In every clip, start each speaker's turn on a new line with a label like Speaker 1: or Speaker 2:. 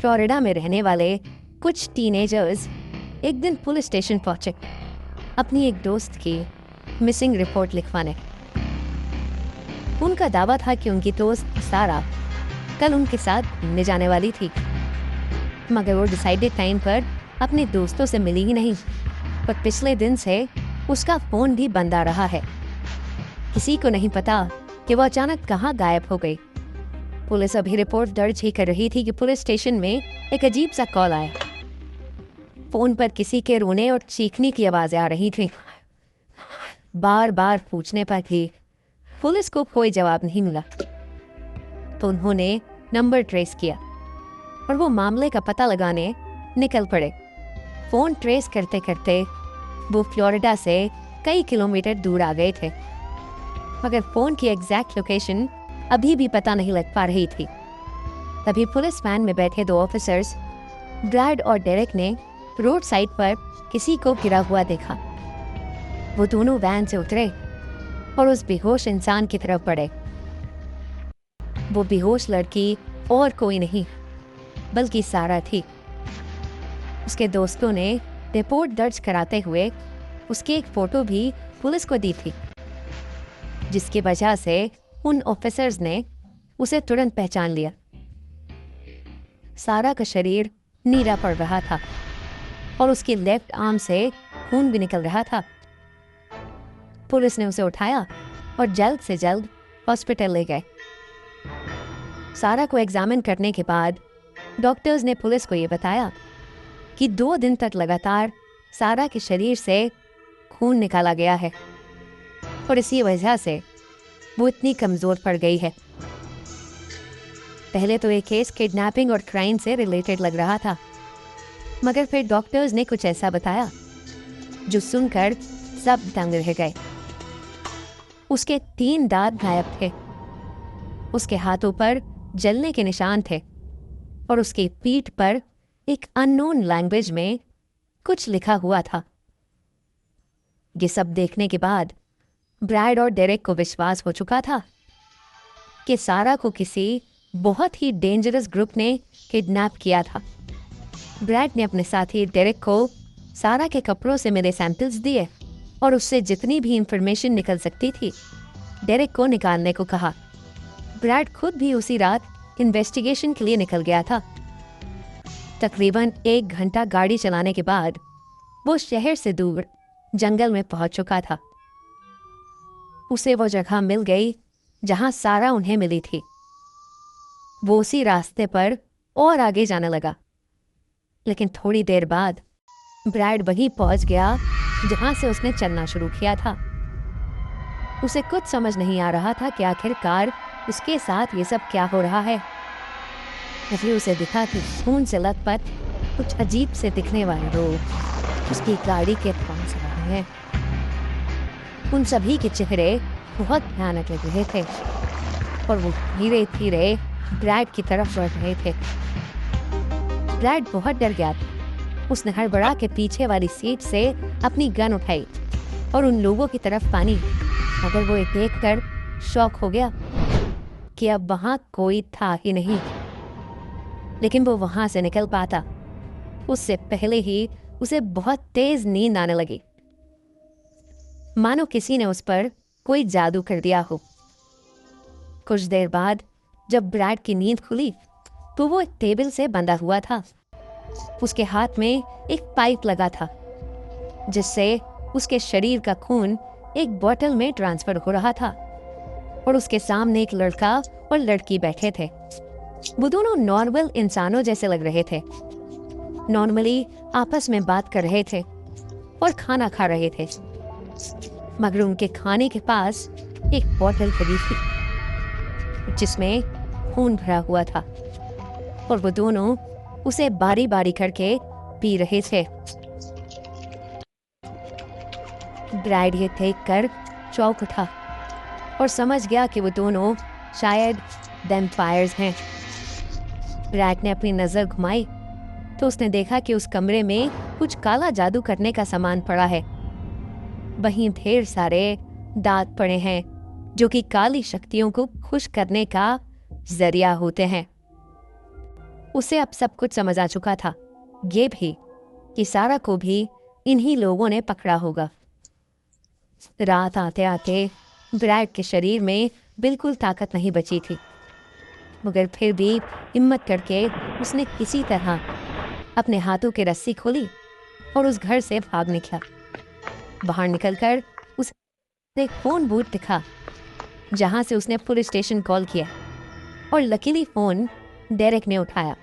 Speaker 1: Florida में रहने वाले कुछ टीनेजर्स एक दिन पुलिस स्टेशन पहुंचे अपनी एक दोस्त की मिसिंग रिपोर्ट लिखवाने। उनका दावा था कि उनकी दोस्त सारा कल उनके साथ घूमने जाने वाली थी, मगर वो डिसाइडेड टाइम पर अपने दोस्तों से मिली ही नहीं। पर पिछले दिन से उसका फोन भी बंद आ रहा है। किसी को नहीं पता कि वो अचानक कहाँ गायब हो गई। पुलिस अभी रिपोर्ट दर्ज ही कर रही थी कि पुलिस स्टेशन में एक अजीब सा कॉल आया। फोन पर किसी के रोने और चीखने की आवाजें आ रही थी। बार बार पूछने पर भी पुलिस को कोई जवाब नहीं मिला, तो उन्होंने नंबर ट्रेस किया और वो मामले का पता लगाने निकल पड़े। फोन ट्रेस करते करते वो फ्लोरिडा से कई किलोमीटर दूर आ गए थे, मगर फोन की एग्जैक्ट लोकेशन अभी भी पता नहीं लग पा रही थी। तभी पुलिस वैन में बैठे दो ऑफिसर्स ब्रैड और डेरेक ने रोड साइड पर किसी को गिरा हुआ देखा। वो दोनों वैन से उतरे और उस बेहोश इंसान की तरफ बढ़े। वो बेहोश लड़की और कोई नहीं बल्कि सारा थी। उसके दोस्तों ने रिपोर्ट दर्ज कराते हुए उसकी एक फोटो भी पुलिस को दी थी, जिसकी वजह से उन ऑफिसर्स ने उसे तुरंत पहचान लिया। सारा का शरीर नीला पड़ रहा था और उसकी लेफ्ट आर्म से खून भी निकल रहा था। पुलिस ने उसे उठाया और जल्द से जल्द हॉस्पिटल ले गए। सारा को एग्जामिन करने के बाद डॉक्टर्स ने पुलिस को ये बताया कि 2 दिन तक लगातार सारा के शरीर से खून निकाला गया है और इसी वजह से वो इतनी कमज़ोर पड़ गई है। पहले तो ये केस किडनैपिंग और क्राइम से रिलेटेड लग रहा था, मगर फिर डॉक्टर्स ने कुछ ऐसा बताया जो सुनकर सब दंग रह गए। उसके 3 दांत गायब थे, उसके हाथों पर जलने के निशान थे और उसकी पीठ पर एक अननोन लैंग्वेज में कुछ लिखा हुआ था। ये सब देखने के बाद ब्रैड और डेरेक को विश्वास हो चुका था कि सारा को किसी बहुत ही डेंजरस ग्रुप ने किडनैप किया था। ब्रैड ने अपने साथी डेरेक को सारा के कपड़ों से मिले सैंपल्स दिए और उससे जितनी भी इंफॉर्मेशन निकल सकती थी डेरेक को निकालने को कहा। ब्रैड खुद भी उसी रात इन्वेस्टिगेशन के लिए निकल गया था। तकरीबन 1 घंटा गाड़ी चलाने के बाद वो शहर से दूर जंगल में पहुंच चुका था। उसे वो जगह मिल गई जहां सारा उन्हें मिली थी। वो उसी रास्ते पर और आगे जाने लगा, लेकिन थोड़ी देर बाद ब्रैड वहीं पहुंच गया जहां से उसने चलना शुरू किया था। उसे कुछ समझ नहीं आ रहा था कि आखिरकार उसके साथ ये सब क्या हो रहा है। तभी उसे दिखा कि खून से लथपथ कुछ अजीब से दिखने वाले लोग उसकी गाड़ी के पास आ रहे हैं। उन सभी के चेहरे बहुत भयानक लग रहे थे और वो धीरे धीरे ब्रैड की तरफ बढ़ रहे थे। ब्रैड बहुत डर गया था। उसने हड़बड़ा के पीछे वाली सीट से अपनी गन उठाई और उन लोगों की तरफ पानी, मगर वो एक देखकर शॉक हो गया कि अब वहां कोई था ही नहीं। लेकिन वो वहां से निकल पाता उससे पहले ही उसे बहुत तेज नींद आने लगी, मानो किसी ने उस पर कोई जादू कर दिया हो। कुछ देर बाद जब ब्रैड की नींद खुली तो वो एक टेबल से बंधा हुआ था। उसके हाथ में एक पाइप लगा था जिससे उसके शरीर का खून एक बोतल में ट्रांसफर हो रहा था और उसके सामने एक लड़का और लड़की बैठे थे। वो दोनों नॉर्मल इंसानों जैसे लग रहे थे, नॉर्मली आपस में बात कर रहे थे और खाना खा रहे थे, मगर उनके खाने के पास एक बोतल खड़ी थी जिसमें खून भरा हुआ था और वो दोनों उसे बारी बारी करके पी रहे थे। ब्राइड ये देखकर चौंक उठा और समझ गया कि वो दोनों शायद वैम्पायर्स हैं। ब्रैड ने अपनी नजर घुमाई तो उसने देखा कि उस कमरे में कुछ काला जादू करने का सामान पड़ा है। वहीं ढेर सारे दांत पड़े हैं जो कि काली शक्तियों को खुश करने का जरिया होते हैं। उसे अब सब कुछ समझ आ चुका था, ये भी कि सारा को भी इन्हीं लोगों ने पकड़ा होगा। रात आते आते ब्रैड के शरीर में बिल्कुल ताकत नहीं बची थी, मगर फिर भी हिम्मत करके उसने किसी तरह अपने हाथों की रस्सी खोली और उस घर से भाग निकला। बाहर निकलकर उसे एक फोन बूथ दिखा, जहां से उसने पुलिस स्टेशन कॉल किया और लकीली फोन डेरेक ने उठाया।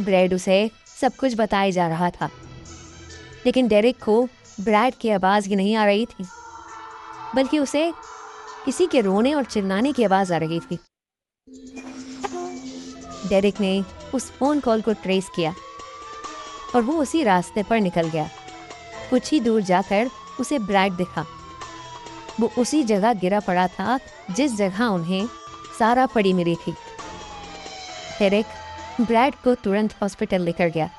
Speaker 1: ब्रैड उसे सब कुछ बताया जा रहा था, लेकिन डेरेक को ब्रैड की आवाज ही नहीं आ रही थी, बल्कि उसे किसी के रोने और चिल्लाने की आवाज आ रही थी। डेरेक ने उस फोन कॉल को ट्रेस किया और वो उसी रास्ते पर निकल गया। कुछ ही दूर जाकर उसे ब्रैड दिखा। वो उसी जगह गिरा पड़ा था जिस जगह उन्हें सारा पड़ी मिली थी। डेरेक ब्रैड को तुरंत हॉस्पिटल लेकर गया,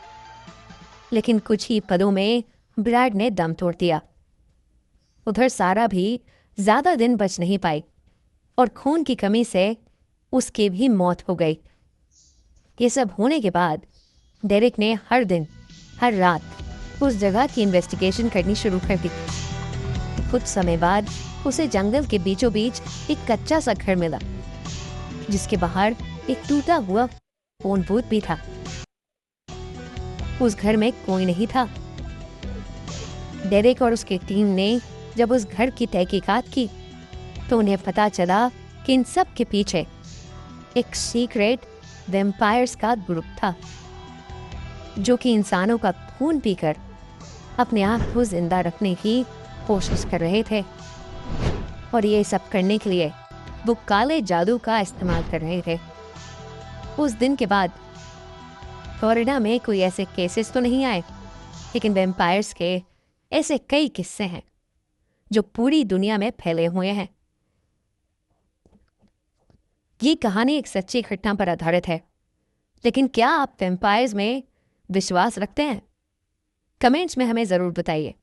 Speaker 1: लेकिन कुछ ही पलों में ब्रैड ने दम तोड़ दिया। उधर सारा भी ज्यादा दिन बच नहीं पाई और खून की कमी से उसकी भी मौत हो गई। ये सब होने के बाद डेरेक ने हर दिन हर रात उस जगह की इन्वेस्टिगेशन करनी शुरू कर दी। कुछ समय बाद उसे जंगल के बीचों बीच एक कच्चा सा घर मिला, जिसके बाहर एक टूटा हुआ फोन बूथ भी था। उस घर में कोई नहीं था। डेरेक और उसकी टीम ने जब उस घर की तहकीकात की तो उन्हें पता चला कि इन सब के पीछे एक सीक्रेट वैम्पायर्स का ग्रुप था, जो कि इंसानों का खून पीकर अपने आप को जिंदा रखने की कोशिश कर रहे थे। और ये सब करने के लिए वो काले जादू का इस्तेमाल कर रहे थे। उस दिन के बाद फ्लोरिडा में कोई ऐसे केसेस तो नहीं आए, लेकिन वैम्पायर्स के ऐसे कई किस्से हैं जो पूरी दुनिया में फैले हुए हैं। ये कहानी एक सच्ची घटना पर आधारित है, लेकिन क्या आप वैम्पायर्स में विश्वास रखते हैं? कमेंट्स में हमें जरूर बताइए।